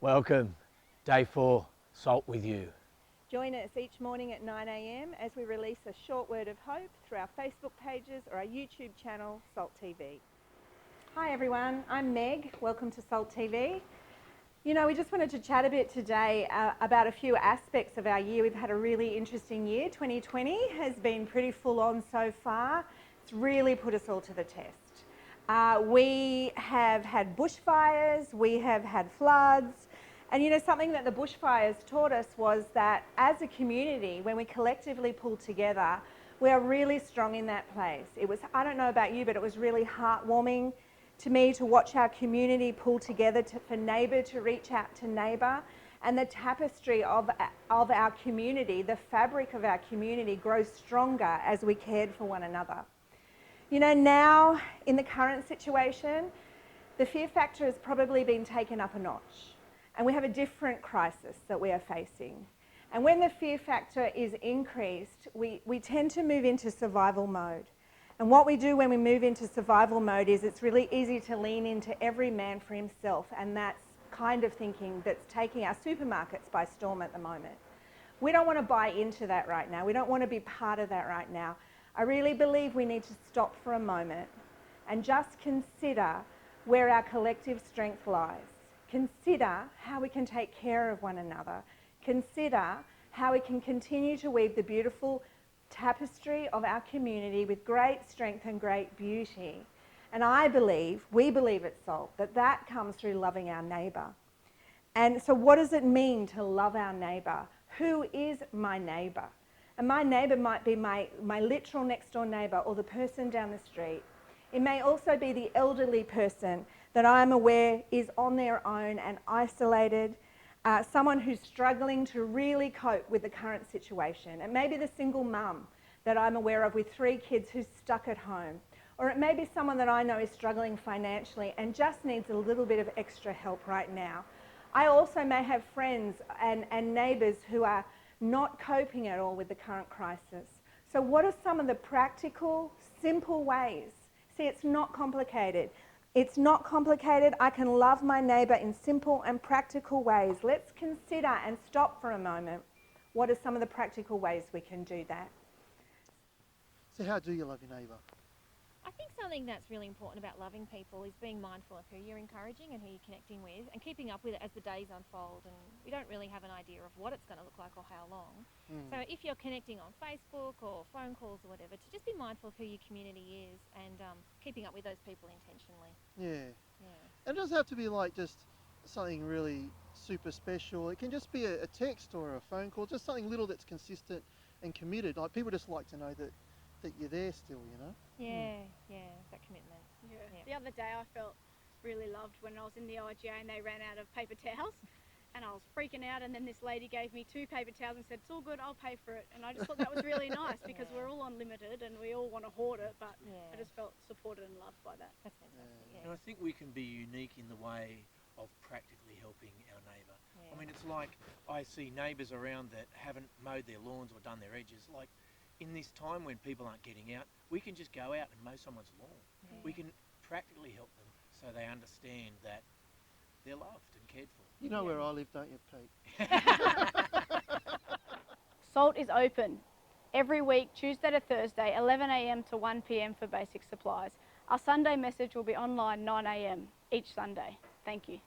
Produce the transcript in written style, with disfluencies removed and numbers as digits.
Welcome, day 4, Salt with you. Join us each morning at 9 a.m. as we release a short word of hope through our Facebook pages or our YouTube channel, Salt TV. Hi everyone, I'm Meg. Welcome to Salt TV. You know, we just wanted to chat a bit today about a few aspects of our year. We've had a really interesting year. 2020 has been pretty full on so far. It's really put us all to the test. We have had bushfires, we have had floods, and you know, something that the bushfires taught us was that as a community, when we collectively pull together, we are really strong in that place. It was, I don't know about you, but it was really heartwarming to me to watch our community pull together for neighbour to reach out to neighbour, and the tapestry of our community, the fabric of our community grows stronger as we cared for one another. You know, now in the current situation, the fear factor has probably been taken up a notch. And we have a different crisis that we are facing. And when the fear factor is increased, we tend to move into survival mode. And what we do when we move into survival mode is it's really easy to lean into every man for himself, and that's kind of thinking that's taking our supermarkets by storm at the moment. We don't want to buy into that right now. We don't want to be part of that right now. I really believe we need to stop for a moment and just consider where our collective strength lies. Consider how we can take care of one another. Consider how we can continue to weave the beautiful tapestry of our community with great strength and great beauty. And I believe, we believe at SALT, that that comes through loving our neighbour. And so what does it mean to love our neighbour? Who is my neighbour? And my neighbour might be my literal next door neighbour or the person down the street. It may also be the elderly person that I'm aware is on their own and isolated, someone who's struggling to really cope with the current situation. It may be the single mum that I'm aware of with 3 kids who's stuck at home. Or it may be someone that I know is struggling financially and just needs a little bit of extra help right now. I also may have friends and neighbours who are not coping at all with the current crisis. So what are some of the practical, simple ways? See, it's not complicated. It's not complicated. I can love my neighbour in simple and practical ways. Let's consider and stop for a moment. What are some of the practical ways we can do that? So how do you love your neighbour? I think something that's really important about loving people is being mindful of who you're encouraging and who you're connecting with and keeping up with it as the days unfold. And we don't really have an idea of what it's going to look like or how long. So if you're connecting on Facebook or phone calls or whatever, to just be mindful of who your community is and keeping up with those people intentionally. Yeah. Yeah. And it doesn't have to be like just something really super special. It can just be a text or a phone call, just something little that's consistent and committed. Like people just like to know that you're there still, you know? Yeah, that commitment. Yeah. The other day I felt really loved when I was in the IGA and they ran out of paper towels and I was freaking out, and then this lady gave me 2 paper towels and said, "It's all good, I'll pay for it." And I just thought that was really nice because we're all unlimited and we all want to hoard it, but I just felt supported and loved by that. That's fantastic. Yeah. And I think we can be unique in the way of practically helping our neighbour. Yeah. I mean, it's like I see neighbours around that haven't mowed their lawns or done their edges. Like in this time when people aren't getting out, we can just go out and mow someone's lawn. Yeah. We can practically help them so they understand that they're loved and cared for. You know where I live, don't you, Pete? SALT is open every week, Tuesday to Thursday, 11 a.m. to 1 p.m. for basic supplies. Our Sunday message will be online 9 a.m. each Sunday. Thank you.